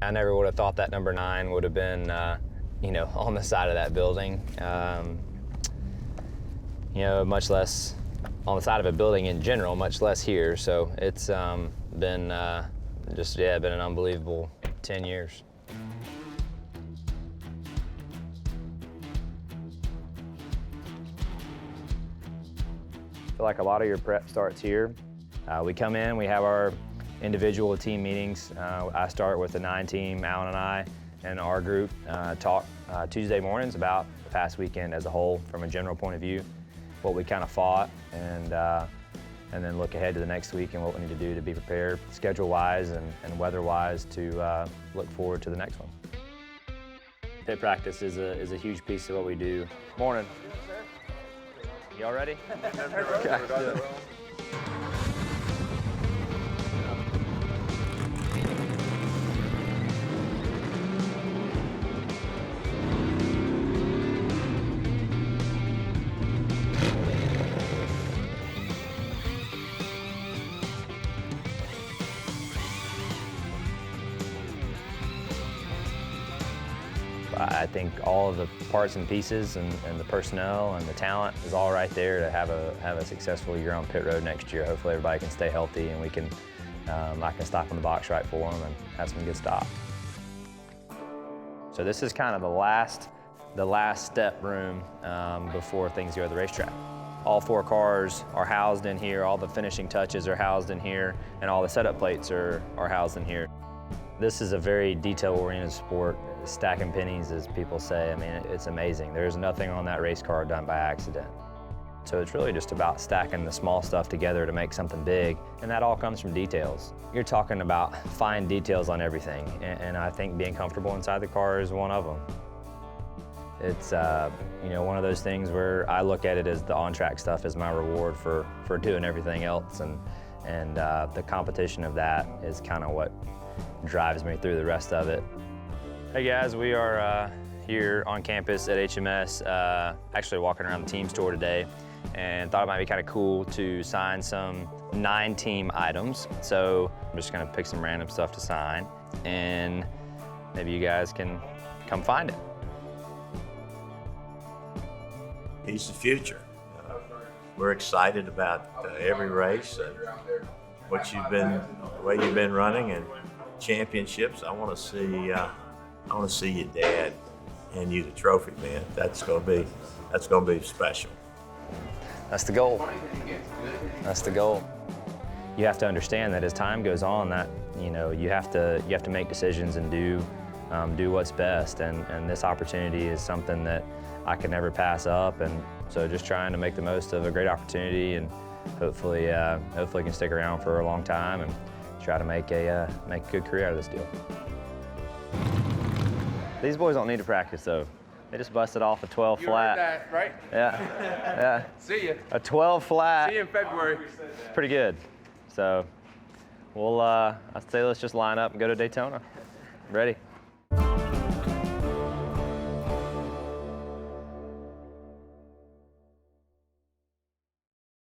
I never would have thought that number 9 would have been, you know, on the side of that building. You know, much less on the side of a building in general, much less here. So it's been been an unbelievable 10 years. I feel like a lot of your prep starts here. We come in, we have our individual team meetings. I start with the 9 team, Alan and I, and our group talk Tuesday mornings about the past weekend as a whole from a general point of view, what we kind of fought, and then look ahead to the next week and what we need to do to be prepared schedule-wise and weather-wise to look forward to the next one. Pit practice is a huge piece of what we do. Morning. Y'all ready? Okay. I think all of the parts and pieces and the personnel and the talent is all right there to have a successful year on pit road next year. Hopefully everybody can stay healthy and we can, I can stop in the box right for them and have some good stops. So this is kind of the last step room before things go to the racetrack. All 4 cars are housed in here, all the finishing touches are housed in here, and all the setup plates are housed in here. This is a very detail-oriented sport. Stacking pennies, as people say, I mean, it's amazing. There's nothing on that race car done by accident. So it's really just about stacking the small stuff together to make something big, and that all comes from details. You're talking about fine details on everything, and I think being comfortable inside the car is one of them. It's you know, one of those things where I look at it as the on-track stuff is my reward for doing everything else, and the competition of that is kind of what drives me through the rest of it. Hey guys, we are here on campus at HMS, actually walking around the team store today, and thought it might be kind of cool to sign some 9 team items. So I'm just gonna pick some random stuff to sign, and maybe you guys can come find it. He's the future. We're excited about every race and the way you've been running and championships. I want to see your dad hand you the trophy, man. That's gonna be special. That's the goal. That's the goal. You have to understand that as time goes on, that you know you have to make decisions and do what's best. And this opportunity is something that I can never pass up. And so just trying to make the most of a great opportunity, and hopefully can stick around for a long time and try to make a good career out of this deal. These boys don't need to practice though. They just busted off a 12 flat. You heard that, right? Yeah, yeah. See ya. A 12 flat. See you in February. Pretty good. So we'll, I'd say let's just line up and go to Daytona. Ready?